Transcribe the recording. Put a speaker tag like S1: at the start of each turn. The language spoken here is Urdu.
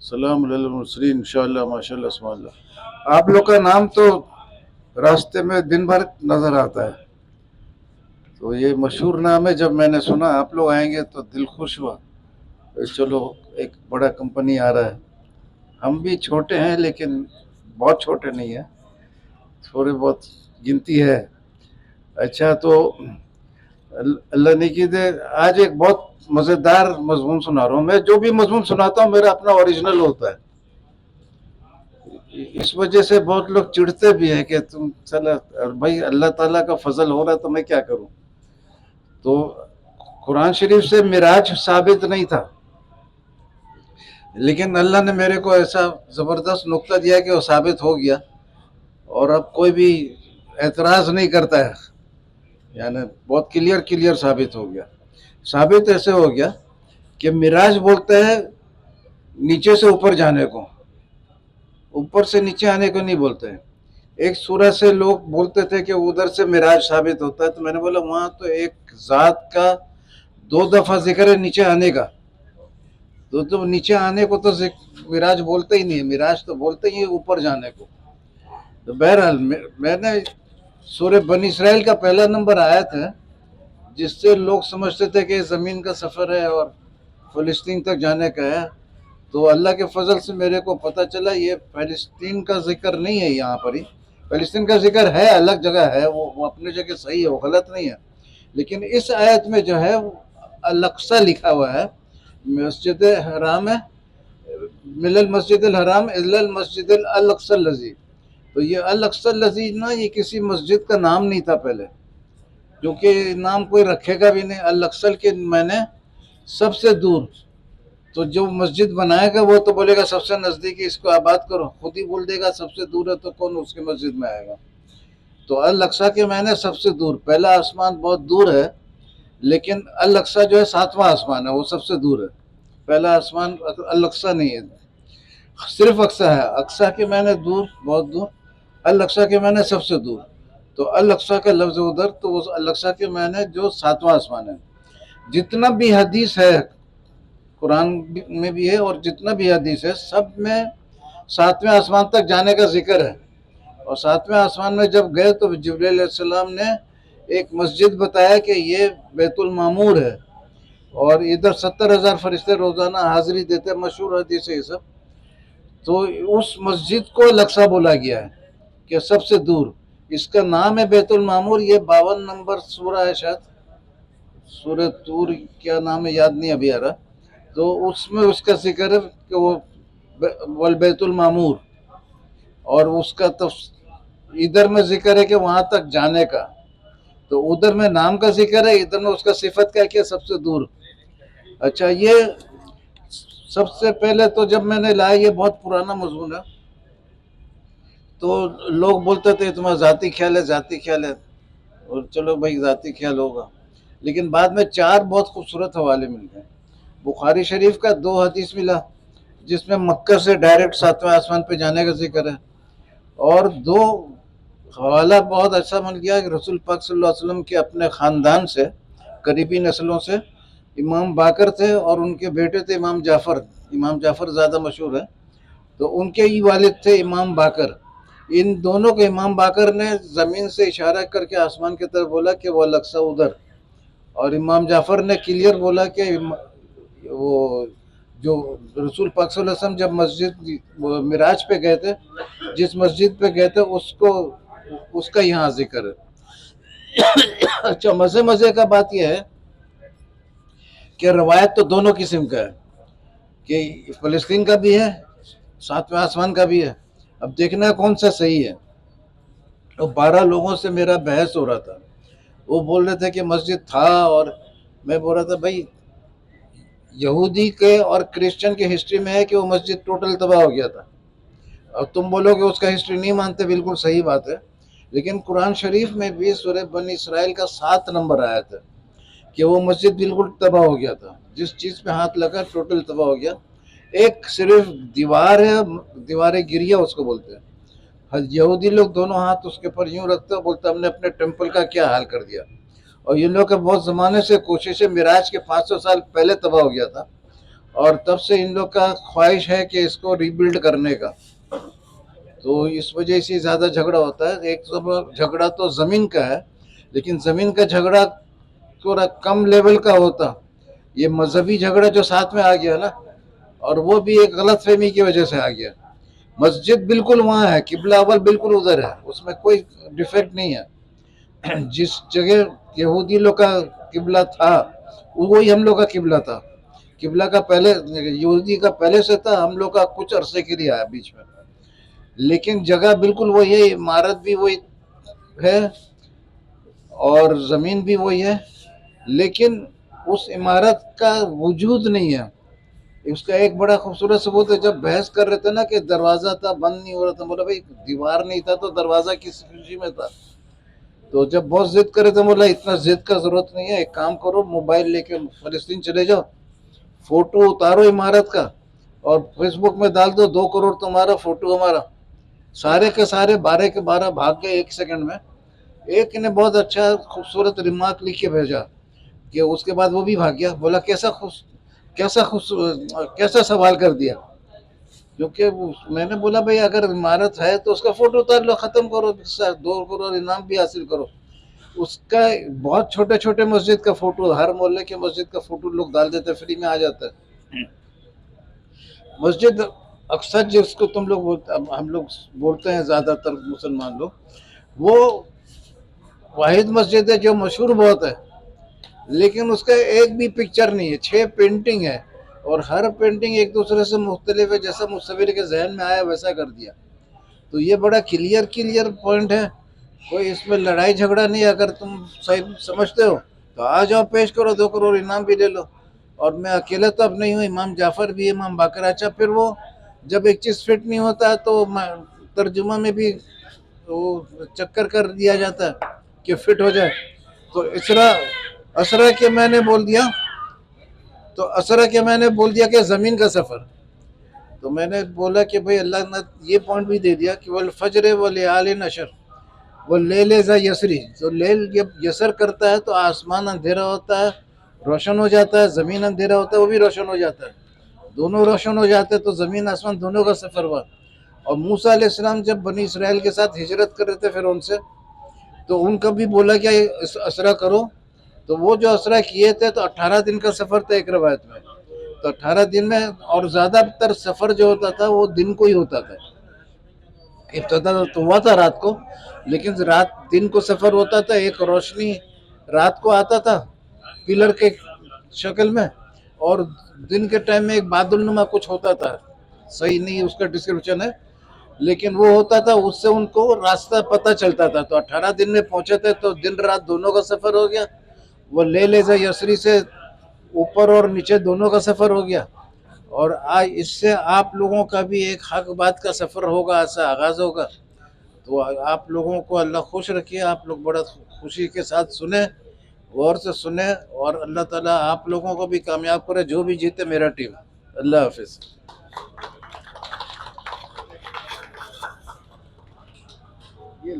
S1: سلام علی المرسلین انشاءاللہ ماشاءاللہ اسماء اللہ. آپ لوگ کا نام تو راستے میں دن بھر نظر آتا ہے، تو یہ مشہور نام ہے. جب میں نے سنا آپ لوگ آئیں گے تو دل خوش ہوا. چلو ایک بڑا کمپنی آ رہا ہے. ہم بھی چھوٹے ہیں لیکن بہت چھوٹے نہیں ہیں، تھوڑے بہت گنتی ہے. اچھا تو اللہ نے کی دے. آج ایک بہت مزیدار مضمون سنا رہا ہوں. میں جو بھی مضمون سناتا ہوں میرا اپنا اوریجنل ہوتا ہے. اس وجہ سے بہت لوگ چڑھتے بھی ہیں کہ تم چلا بھائی اللہ تعالیٰ کا فضل ہو رہا تو میں کیا کروں. تو قرآن شریف سے معراج ثابت نہیں تھا، لیکن اللہ نے میرے کو ایسا زبردست نقطہ دیا کہ وہ ثابت ہو گیا، اور اب کوئی بھی اعتراض نہیں کرتا ہے. یعنی بہت کلیئر ثابت ہو گیا. ثابت ایسے ہو گیا کہ معراج بولتے ہیں نیچے سے اوپر جانے کو، اوپر سے نیچے آنے کو نہیں بولتے ہیں. ایک سورہ سے لوگ بولتے تھے کہ ادھر سے معراج ثابت ہوتا ہے، تو میں نے بولا وہاں تو ایک ذات کا 2 دفعہ ذکر ہے نیچے آنے کا، تو نیچے آنے کو تو معراج بولتے ہی نہیں ہے. معراج تو بولتے ہی اوپر جانے کو. تو بہرحال میں نے سورہ بنی اسرائیل کا پہلا نمبر آیت ہے جس سے لوگ سمجھتے تھے کہ زمین کا سفر ہے اور فلسطین تک جانے کا ہے. تو اللہ کے فضل سے میرے کو پتہ چلا یہ فلسطین کا ذکر نہیں ہے. یہاں پر ہی فلسطین کا ذکر ہے، الگ جگہ ہے، وہ اپنی جگہ صحیح ہے، وہ غلط نہیں ہے. لیکن اس آیت میں جو ہے الاقصی لکھا ہوا ہے. مسجد حرام ہے، من المسجد الحرام الا المسجد الاقصی الذی. تو یہ الاقصی الذی نا، یہ کسی مسجد کا نام نہیں تھا پہلے، کیونکہ نام کوئی رکھے گا بھی نہیں. الاقصی کے میں نے سب سے دور. تو جو مسجد بنائے گا وہ تو بولے گا سب سے نزدیک اس کو آباد کرو، خود ہی بول دے گا سب سے دور ہے تو کون اس کی مسجد میں آئے گا. تو الاقصی کے معنی سب سے دور. پہلا آسمان بہت دور ہے، لیکن الاقصی جو ہے 7واں آسمان ہے، وہ سب سے دور ہے. پہلا آسمان الاقصی نہیں ہے، صرف اقصی ہے. اقصی کے معنی دور، بہت دور. الاقصی کے معنی سب سے دور. تو الاقصی کا لفظ ادھر، تو وہ الاقصی کے معنی جو 7واں آسمان ہے. جتنا بھی حدیث ہے قرآن میں بھی ہے، اور جتنا بھی حدیث ہے سب میں 7ویں آسمان تک جانے کا ذکر ہے. اور 7ویں آسمان میں جب گئے تو جبرائیل علیہ السلام نے ایک مسجد بتایا کہ یہ بیت المعمور ہے، اور ادھر 70,000 فرشتے روزانہ حاضری دیتے. مشہور حدیث ہے یہ سب. تو اس مسجد کو الاقصی بولا گیا ہے کہ سب سے دور. اس کا نام ہے بیت المعمور. یہ 52 نمبر سورہ ہے، شاید سورہ طور کیا نام ہے یاد نہیں ابھی آ رہا. تو اس میں اس کا ذکر ہے کہ وہ والبیت المعمور، اور اس کا ادھر میں ذکر ہے کہ وہاں تک جانے کا. تو ادھر میں نام کا ذکر ہے، ادھر میں اس کا صفت کا ہے کہ سب سے دور. اچھا، یہ سب سے پہلے تو جب میں نے لایا، یہ بہت پرانا مضمون ہے، تو لوگ بولتے تھے تمہارا ذاتی خیال ہے، ذاتی خیال ہے. اور چلو بھائی ذاتی خیال ہوگا، لیکن بعد میں 4 بہت خوبصورت حوالے مل گئے. بخاری شریف کا 2 حدیث ملا جس میں مکہ سے ڈائریکٹ 7ویں آسمان پہ جانے کا ذکر ہے، اور 2 حوالہ بہت اچھا مل گیا کہ رسول پاک صلی اللہ علیہ وسلم کے اپنے خاندان سے، قریبی نسلوں سے، امام باقر تھے اور ان کے بیٹے تھے امام جعفر. امام جعفر زیادہ مشہور ہے، تو ان کے ہی والد تھے امام باقر. ان دونوں کے امام باقر نے زمین سے اشارہ کر کے آسمان کی طرف بولا کہ وہ الاقصی ادھر، اور امام جعفر نے کلیئر بولا کہ وہ جو رسول پاک صلی اللہ علیہ وسلم جب مسجد معراج پہ گئے تھے، جس مسجد پہ گئے تھے اس کا یہاں ذکر ہے. اچھا، مزے کا بات یہ ہے کہ روایت تو دونوں قسم کا ہے، کہ فلسطین کا بھی ہے، 7ویں آسمان کا بھی ہے. اب دیکھنا کون سا صحیح ہے. اور 12 لوگوں سے میرا بحث ہو رہا تھا. وہ بول رہے تھے کہ مسجد تھا، اور میں بول رہا تھا بھائی یہودی کے اور کرسچن کے ہسٹری میں ہے کہ وہ مسجد ٹوٹل تباہ ہو گیا تھا، اور تم بولو کہ اس کا ہسٹری نہیں مانتے. بالکل صحیح بات ہے، لیکن قرآن شریف میں بھی سورہ بنی اسرائیل کا 7 نمبر آیا تھا کہ وہ مسجد بالکل تباہ ہو گیا تھا. جس چیز پہ ہاتھ لگا ٹوٹل تباہ ہو گیا. ایک صرف دیوار ہے، دیوار گریہ اس کو بولتے ہیں. یہودی لوگ دونوں ہاتھ اس کے پر یوں رکھتے ہیں، بولتے ہم نے اپنے ٹیمپل کا کیا حال کر دیا. اور یہ لوگ بہت زمانے سے کوشش ہے، معراج کے 500 سال پہلے تباہ ہو گیا تھا، اور تب سے ان لوگ کا خواہش ہے کہ اس کو ریبلڈ کرنے کا. تو اس وجہ سے زیادہ جھگڑا ہوتا ہے. ایک جھگڑا تو زمین کا ہے، لیکن زمین کا جھگڑا تھوڑا کم لیول کا ہوتا. یہ مذہبی جھگڑا جو ساتھ میں آ گیا نا، اور وہ بھی ایک غلط فہمی کی وجہ سے آ گیا. مسجد بالکل وہاں ہے، قبلہ اول بالکل ادھر ہے، اس میں کوئی ڈیفیکٹ نہیں ہے. جس جگہ یہودی لوگ کا قبلہ تھا وہی ہم لوگ کا قبلہ تھا. قبلہ کا پہلے یہودی کا پہلے سے تھا، ہم لوگ کا کچھ عرصے کے لیے آیا بیچ میں. لیکن جگہ بالکل وہی ہے، عمارت بھی وہی ہے اور زمین بھی وہی ہے، لیکن اس عمارت کا وجود نہیں ہے. اس کا ایک بڑا خوبصورت ثبوت ہے، جب بحث کر رہے تھے نا کہ دروازہ تھا بند نہیں ہو رہا تھا، بولا بھائی دیوار نہیں تھا تو دروازہ کس خوشی میں تھا. تو جب بہت ضد کرے تو بولا اتنا ضد کا ضرورت نہیں ہے، ایک کام کرو موبائل لے کے فلسطین چلے جاؤ، فوٹو اتارو عمارت کا اور فیس بک میں ڈال دو، 2 کروڑ تمہارا فوٹو ہمارا. سارے کے سارے 12 کے 12 بھاگ گئے 1 سیکنڈ میں. ایک نے بہت اچھا خوبصورت ریمارک لکھ کے بھیجا کہ اس کے بعد وہ بھی بھاگ گیا. بولا کیسا سوال کر دیا. کیونکہ میں نے بولا بھائی اگر عمارت ہے تو اس کا فوٹو اتار لو، ختم کرو، 2 کروڑ انعام بھی حاصل کرو. اس کا بہت چھوٹے چھوٹے مسجد کا فوٹو، ہر محلے کے مسجد کا فوٹو لوگ ڈال دیتے، فری میں آ جاتا ہے. مسجد اکثر جس کو تم لوگ ہم لوگ بولتے ہیں زیادہ تر مسلمان لوگ، وہ واحد مسجد ہے جو مشہور بہت ہے، لیکن اس کا ایک بھی پکچر نہیں ہے. 6 پینٹنگ ہے اور ہر پینٹنگ ایک دوسرے سے مختلف ہے، جیسا مصور کے ذہن میں آیا ویسا کر دیا. تو یہ بڑا کلیئر پوائنٹ ہے. کوئی اس میں لڑائی جھگڑا نہیں. اگر تم صحیح سمجھتے ہو تو آ جاؤ، پیش کرو، 2 کروڑ انعام بھی لے لو. اور میں اکیلا تو اب نہیں ہوں، امام جعفر بھی، امام باقر. اچھا پھر وہ جب ایک چیز فٹ نہیں ہوتا ہے تو ترجمہ میں بھی وہ چکر کر دیا جاتا ہے کہ فٹ ہو جائے. تو اسرا کے میں نے بول دیا کہ زمین کا سفر. تو میں نے بولا کہ بھئی اللہ نے یہ پوائنٹ بھی دے دیا کہ والفجر ولیال نشر، وہ لیل ذا یسری. تو لیل جب یسر کرتا ہے تو آسمان اندھیرا ہوتا ہے، روشن ہو جاتا ہے، زمین اندھیرا ہوتا ہے، وہ بھی روشن ہو جاتا ہے، دونوں روشن ہو جاتے ہیں. تو زمین آسمان دونوں کا سفر ہوا. اور موسیٰ علیہ السلام جب بنی اسرائیل کے ساتھ ہجرت کر رہے تھے فرعون سے، تو ان کا بھی بولا کہ اسرا کرو. تو وہ جو اسرا کیے تھے تو 18 دن کا سفر تھا ایک روایت میں. تو 18 دن میں، اور زیادہ تر سفر جو ہوتا تھا وہ دن کو ہی ہوتا تھا. ابتدا تو ہوا تھا رات کو، لیکن دن کو سفر ہوتا تھا. ایک روشنی رات کو آتا تھا پلر کے شکل میں، اور دن کے ٹائم میں ایک بادل نما کچھ ہوتا تھا، صحیح نہیں اس کا ڈسکرپشن ہے، لیکن وہ ہوتا تھا. اس سے ان کو راستہ پتہ چلتا تھا. تو 18 دن میں پہنچے تھے تو دن رات دونوں کا سفر ہو گیا. وہ لیل ذا یسری سے اوپر اور نیچے دونوں کا سفر ہو گیا. اور آج اس سے آپ لوگوں کا بھی ایک حق بات کا سفر ہوگا، ایسا آغاز ہوگا. تو آپ لوگوں کو اللہ خوش رکھیے، آپ لوگ بڑا خوشی کے ساتھ سنیں، غور سے سنیں، اور اللہ تعالیٰ آپ لوگوں کو بھی کامیاب کرے، جو بھی جیتے میرا ٹیم. اللہ حافظ. یہ